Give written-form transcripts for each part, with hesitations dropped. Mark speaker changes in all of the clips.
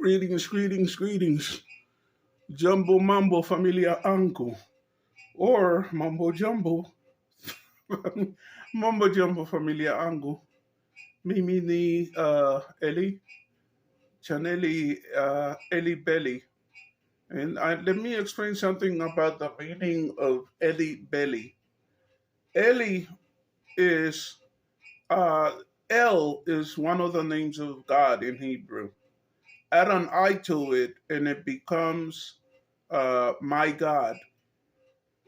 Speaker 1: Greetings, greetings, greetings. Jumbo Mambo Familia Uncle. Or Mambo Jumbo. Mambo Jumbo Familia Uncle. Mimi ni Eli. Chaneli Eli Belly. And let me explain something about the meaning of Eli Belly. Eli is, uh, El is one of the names of God in Hebrew. Add an I to it and it becomes my God.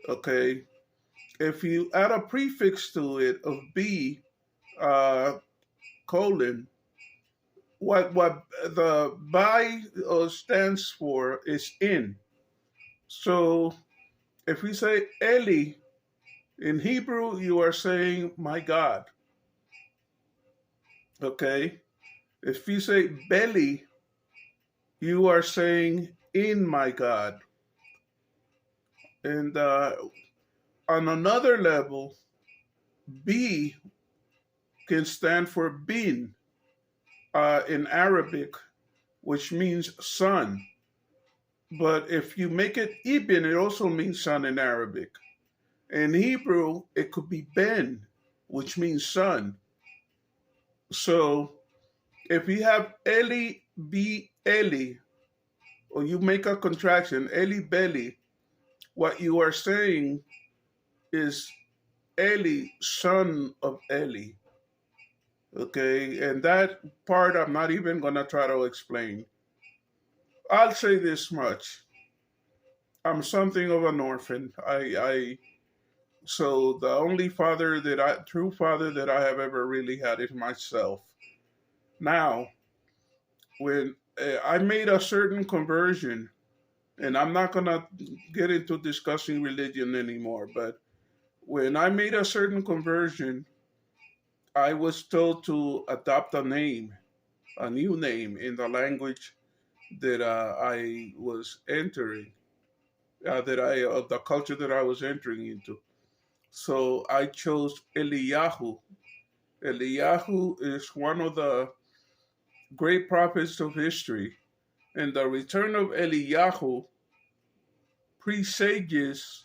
Speaker 1: Okay. If you add a prefix to it of B, uh, colon, what the by stands for is in. So if we say Eli in Hebrew, you are saying my God. Okay. If you say belly, you are saying in my God. And on another level, B can stand for bin in Arabic, which means son. But if you make it ibn, it also means son in Arabic. In Hebrew, it could be ben, which means son. So if you have Eli B Eli, or you make a contraction, Eli Belly, what you are saying is Eli, son of Eli. Okay, and that part I'm not even going to try to explain. I'll say this much. I'm something of an orphan. So the only true father that I have ever really had is myself. Now, when I made a certain conversion, and I'm not going to get into discussing religion anymore, but when I made a certain conversion, I was told to adopt a new name in the language that I was entering, the culture that I was entering into. So I chose Eliyahu. Eliyahu is one of the great prophets of history, and the return of Eliyahu presages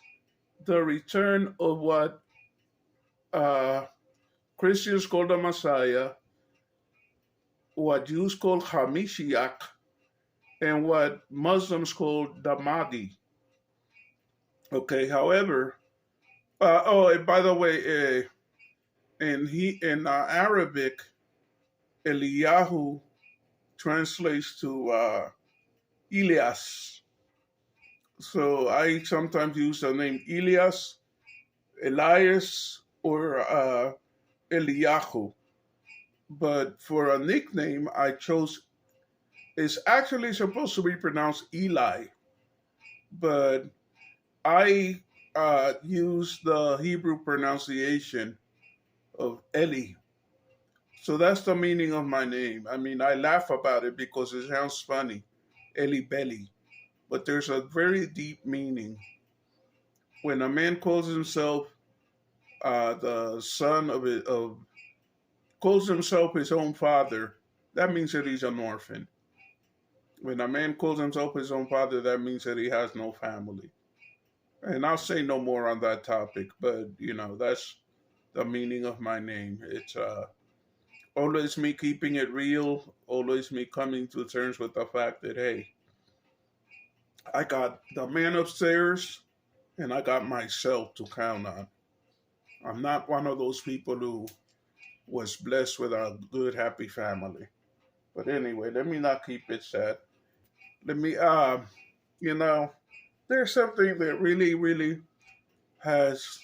Speaker 1: the return of what uh, Christians call the Messiah, what Jews call Hamashiach, and what Muslims call the Mahdi. Okay, however, and by the way, in Arabic, Eliyahu translates to Elias. So I sometimes use the name Elias, Elias, or Eliyahu. But for a nickname, I chose, it's actually supposed to be pronounced Eli, but I use the Hebrew pronunciation of Eli. So that's the meaning of my name. I mean, I laugh about it because it sounds funny, Eli Belly. But there's a very deep meaning. When a man calls himself the son calls himself his own father, that means that he's an orphan. When a man calls himself his own father, that means that he has no family. And I'll say no more on that topic, but that's the meaning of my name. It's always me keeping it real, always me coming to terms with the fact that, hey, I got the man upstairs and I got myself to count on. I'm not one of those people who was blessed with a good, happy family. But anyway, let me not keep it sad. Let me, you know, there's something that really, really has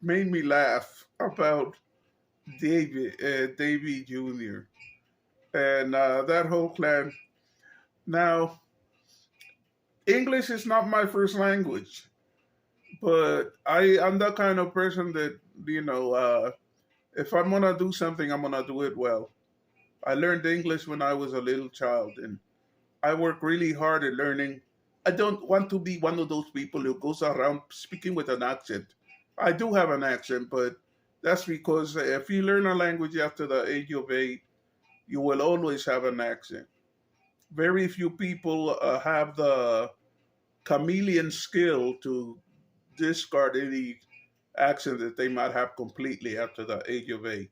Speaker 1: made me laugh about Davy Jr., and that whole clan. Now, English is not my first language, but I'm the kind of person that you know. If I'm gonna do something, I'm gonna do it well. I learned English when I was a little child, and I work really hard at learning. I don't want to be one of those people who goes around speaking with an accent. I do have an accent, but that's because if you learn a language after the age of 8, you will always have an accent. Very few people have the chameleon skill to discard any accent that they might have completely after the age of 8.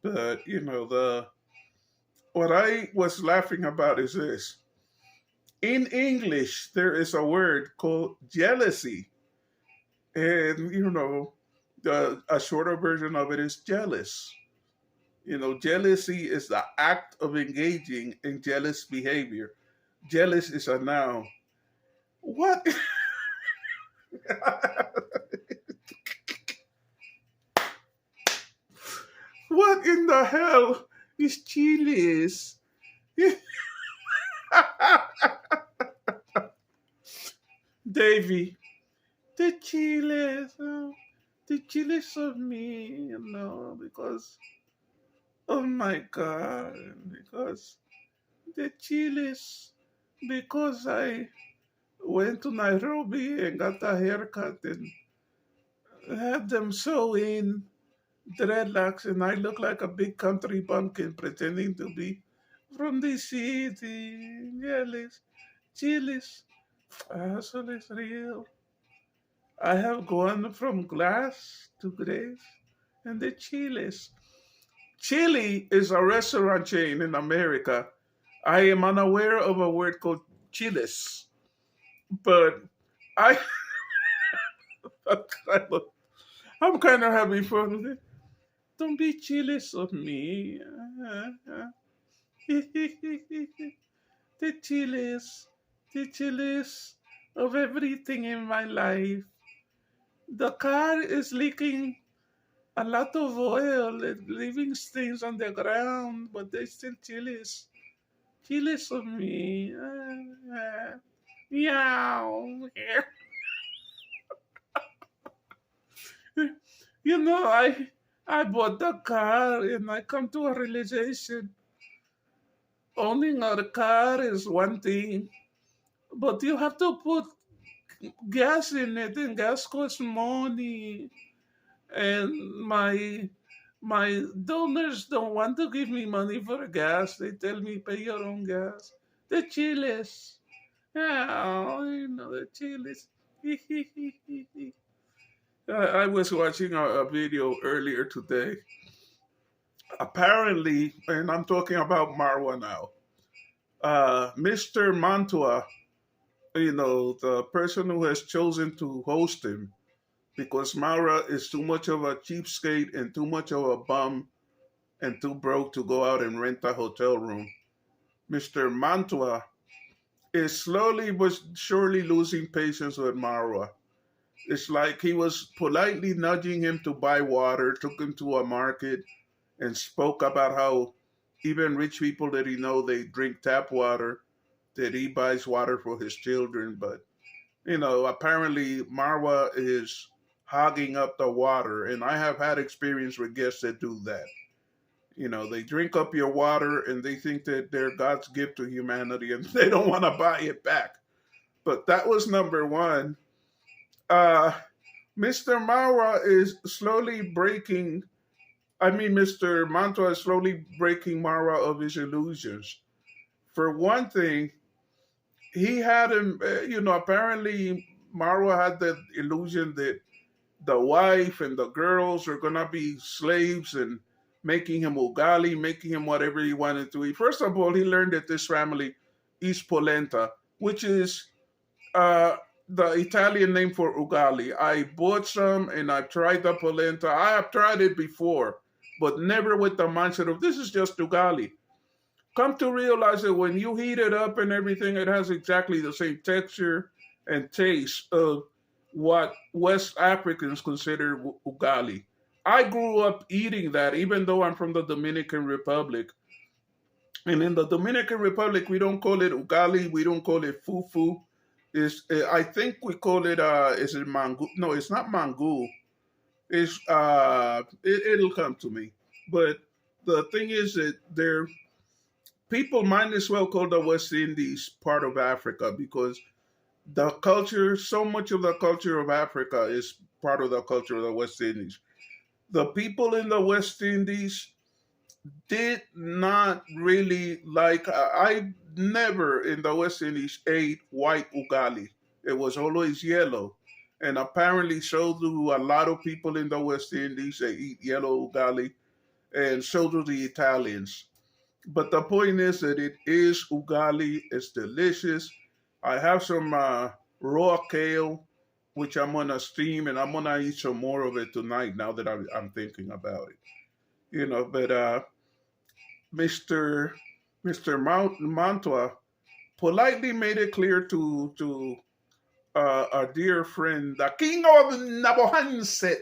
Speaker 1: But the what I was laughing about is this: in English, there is a word called jealousy, and a shorter version of it is jealous. Jealousy is the act of engaging in jealous behavior. Jealous is a noun. What? What in the hell is chillies? Davy, the chillies, the chillies of me, because oh my God, because the chillies, because I went to Nairobi and got a haircut and had them sew in dreadlocks, and I look like a big country bumpkin pretending to be from the city. Chilies, chilies. Eso es real. I have gone from glass to grace, and the chiles. Chili is a restaurant chain in America. I am unaware of a word called chiles, but I, I'm kind of having fun with it. Don't be jealous of me. The chilies, the chilies of everything in my life. The car is leaking a lot of oil and leaving stains on the ground, but there's still chilies. Chilies of me. Meow. I bought the car and I come to a realization. Owning a car is one thing, but you have to put gas in it, and gas costs money. And my donors don't want to give me money for gas. They tell me pay your own gas. The chiles. Yeah, the chiles. I was watching a video earlier today. Apparently, and I'm talking about Marwa now, Mr. Mantua, the person who has chosen to host him, because Marwa is too much of a cheapskate and too much of a bum and too broke to go out and rent a hotel room. Mr. Mantua is slowly but surely losing patience with Marwa. It's like he was politely nudging him to buy water, took him to a market, and spoke about how even rich people that he know they drink tap water, that he buys water for his children. But apparently Marwa is hogging up the water, and I have had experience with guests that do that. They drink up your water and they think that they're God's gift to humanity, and they don't want to buy it back. But that was number one. Uh, Mr. Marwa is slowly breaking Mr. Mantua is slowly breaking Mara of his illusions. For one thing, he had him, apparently Marwa had the illusion that the wife and the girls are going to be slaves and making him ugali, making him whatever he wanted to eat. First of all, he learned that this family eats polenta, which is uh, the Italian name for ugali. I bought some and I tried the polenta. I have tried it before, but never with the mindset of this is just ugali. Come to realize that when you heat it up and everything, it has exactly the same texture and taste of what West Africans consider ugali. I grew up eating that, even though I'm from the Dominican Republic. And in the Dominican Republic, we don't call it ugali, we don't call it fufu. I think we call it is it mango? No, it's not mango. It'll come to me. But the thing is that there people might as well call the West Indies part of Africa because the culture, so much of the culture of Africa is part of the culture of the West Indies. The people in the West Indies did not really like. I never in the West Indies ate white ugali. It was always yellow, and apparently, so do a lot of people in the West Indies. They eat yellow ugali, and so do the Italians. But the point is that it is ugali. It's delicious. I have some raw kale, which I'm gonna steam, and I'm gonna eat some more of it tonight. Now that I'm thinking about it, but Mr. Mr. Mantua politely made it clear to our dear friend, the King of Nabohanset,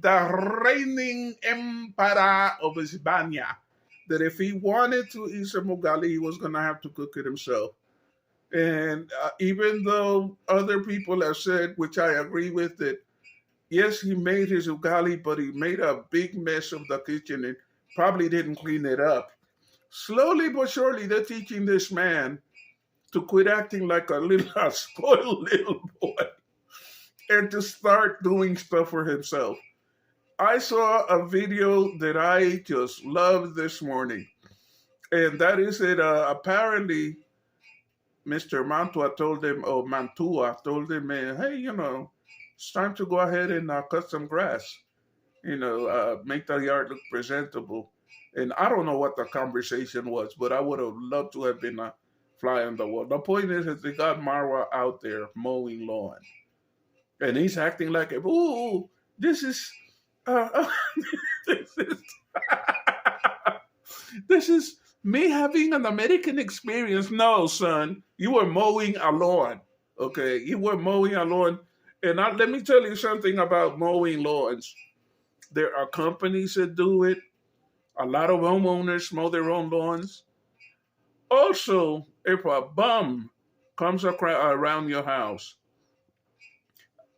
Speaker 1: the reigning emperor of Hispania, that if he wanted to eat some ugali, he was going to have to cook it himself. And even though other people have said, which I agree with, that yes, he made his ugali, but he made a big mess of the kitchen and probably didn't clean it up. Slowly but surely, they're teaching this man to quit acting like a little a spoiled little boy and to start doing stuff for himself. I saw a video that I just loved this morning, and that is that apparently Mr. Mantua told him, or Mantua told him, hey, it's time to go ahead and cut some grass, make the yard look presentable. And I don't know what the conversation was, but I would have loved to have been a fly on the wall. The point is that they got Marwa out there mowing lawn, and he's acting like, "Ooh, this is, uh, this is, this is me having an American experience." No, son, you were mowing a lawn. Okay, you were mowing a lawn, and let me tell you something about mowing lawns. There are companies that do it. A lot of homeowners mow their own lawns. Also, if a bum comes around your house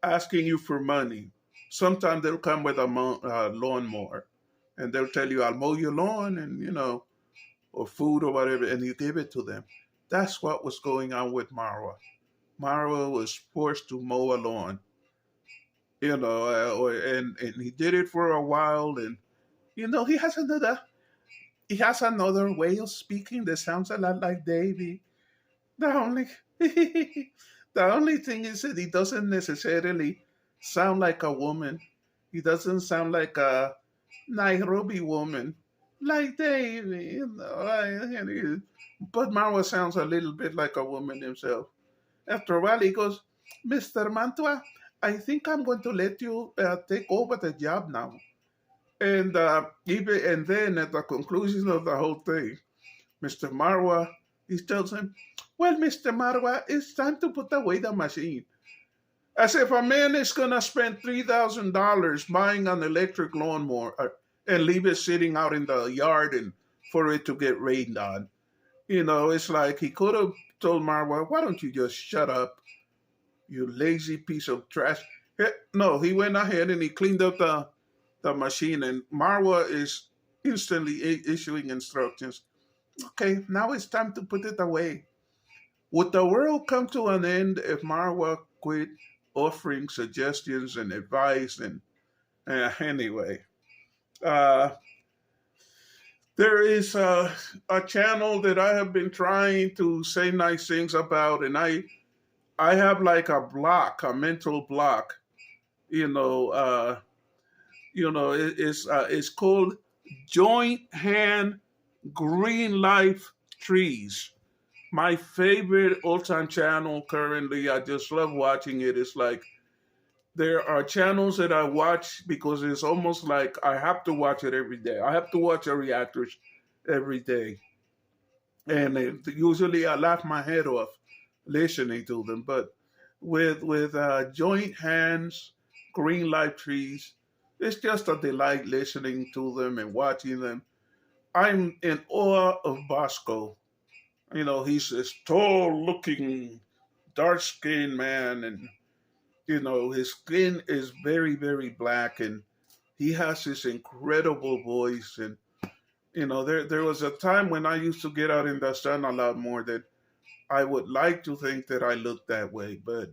Speaker 1: asking you for money, sometimes they'll come with a lawnmower and they'll tell you, I'll mow your lawn and, or food or whatever, and you give it to them. That's what was going on with Marwa. Marwa was forced to mow a lawn, and he did it for a while. And, he has another way of speaking that sounds a lot like Davy. The only the only thing is that he doesn't necessarily sound like a woman. He doesn't sound like a Nairobi woman, like Davy. But Marwa sounds a little bit like a woman himself. After a while, he goes, "Mr. Mantua, I think I'm going to let you take over the job now." And then at the conclusion of the whole thing, Mr. Marwa, he tells him, "Well, Mr. Marwa, it's time to put away the machine." As if a man is going to spend $3,000 buying an electric lawnmower and leave it sitting out in the yard and for it to get rained on. It's like he could have told Marwa, "Why don't you just shut up, you lazy piece of trash?" No, he went ahead and he cleaned up the machine, and Marwa is instantly issuing instructions. "Okay, now it's time to put it away." Would the world come to an end if Marwa quit offering suggestions and advice? And anyway, uh, there is a channel that I have been trying to say nice things about, and I have like a mental block. It's called Joint Hand Green Life Trees. My favorite all-time channel currently. I just love watching it. It's like there are channels that I watch because it's almost like I have to watch it every day. I have to watch a reactors every day, and usually I laugh my head off listening to them. But with joint hands, green life trees, It's just a delight listening to them and watching them. I'm in awe of Bosco. You know, he's this tall looking, dark skinned man, and, you know, his skin is very, very black, and he has this incredible voice. And, you know, there was a time when I used to get out in the sun a lot more that I would like to think that I looked that way. But,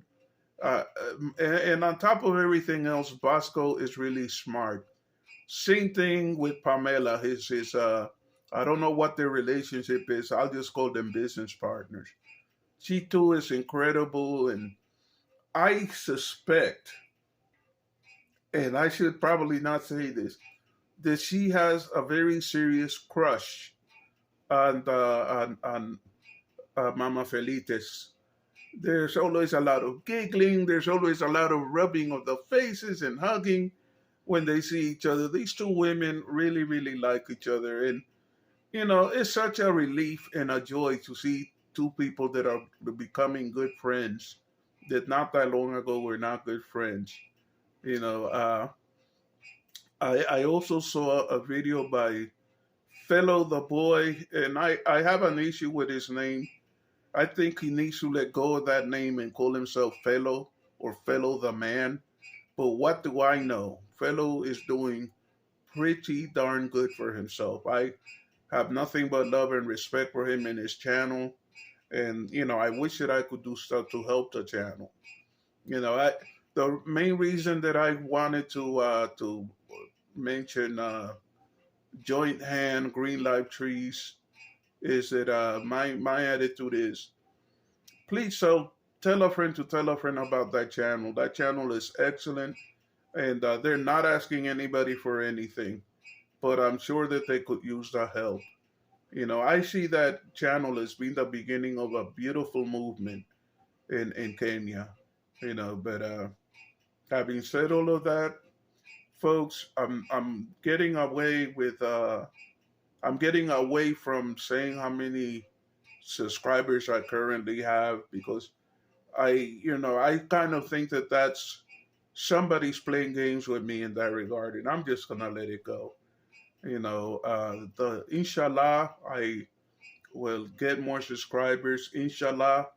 Speaker 1: and on top of everything else, Bosco is really smart. Same thing with Pamela. I don't know what their relationship is. I'll just call them business partners. She too is incredible, and I suspect, and I should probably not say this, that she has a very serious crush on Mama Felites. There's always a lot of giggling. There's always a lot of rubbing of the faces and hugging when they see each other. These two women really, really like each other, and you know, it's such a relief and a joy to see two people that are becoming good friends that not that long ago were not good friends. You know, I also saw a video by Fellow the Boy, and I have an issue with his name. I think he needs to let go of that name and call himself Fellow or Fellow the Man. But what do I know? Fellow is doing pretty darn good for himself. I have nothing but love and respect for him and his channel. And you know, I wish that I could do stuff to help the channel. You know, the main reason that I wanted to mention joint hand green life trees is that my attitude is please tell a friend to tell a friend about that channel. That channel is excellent, and they're not asking anybody for anything, but I'm sure that they could use the help. You know, I see that channel as being the beginning of a beautiful movement in Kenya. You know, but having said all of that, folks, I'm getting away with I'm getting away from saying how many subscribers I currently have because I kind of think that that's somebody's playing games with me in that regard, and I'm just gonna let it go. You know, the inshallah, I will get more subscribers. Inshallah,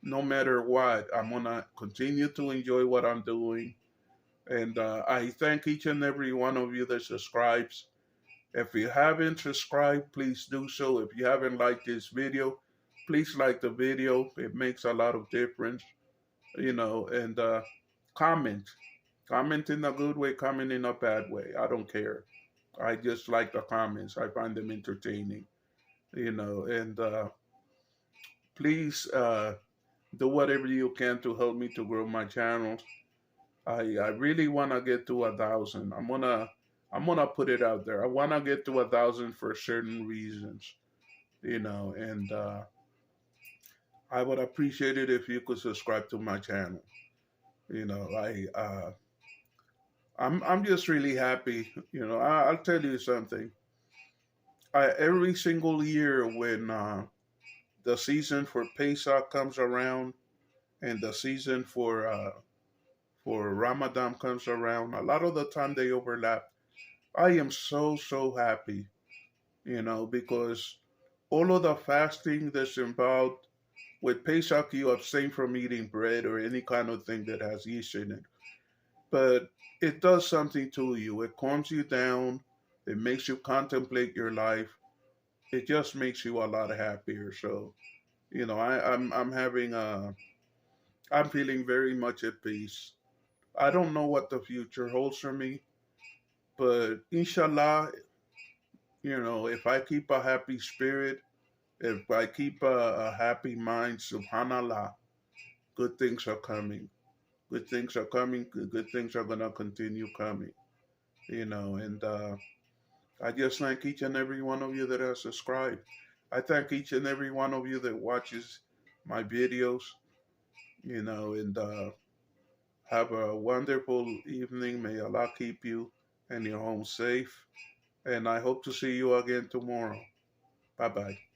Speaker 1: no matter what, I'm gonna continue to enjoy what I'm doing. And I thank each and every one of you that subscribes. If you haven't subscribed, please do so. If you haven't liked this video, please like the video. It makes a lot of difference, you know. And comment, comment in a good way, comment in a bad way. I don't care. I just like the comments. I find them entertaining, you know. And please do whatever you can to help me to grow my channel. I really want to get to 1,000. I'm gonna put it out there. I want to get to 1,000 for certain reasons, you know, and I would appreciate it if you could subscribe to my channel. You know, I'm just really happy. You know, I'll tell you something. Every single year when the season for Pesach comes around and the season for Ramadan comes around, a lot of the time they overlap. I am so happy, you know, because all of the fasting that's involved with Pesach, you abstain from eating bread or any kind of thing that has yeast in it. But it does something to you. It calms you down. It makes you contemplate your life. It just makes you a lot happier. So, you know, I'm having I'm feeling very much at peace. I don't know what the future holds for me, but inshallah, you know, if I keep a happy spirit, if I keep a happy mind, subhanallah, good things are coming. Good things are coming. Good things are going to continue coming, you know. And I just thank each and every one of you that has subscribed. I thank each and every one of you that watches my videos, you know, and have a wonderful evening. May Allah keep you and your home safe. And I hope to see you again tomorrow. Bye bye.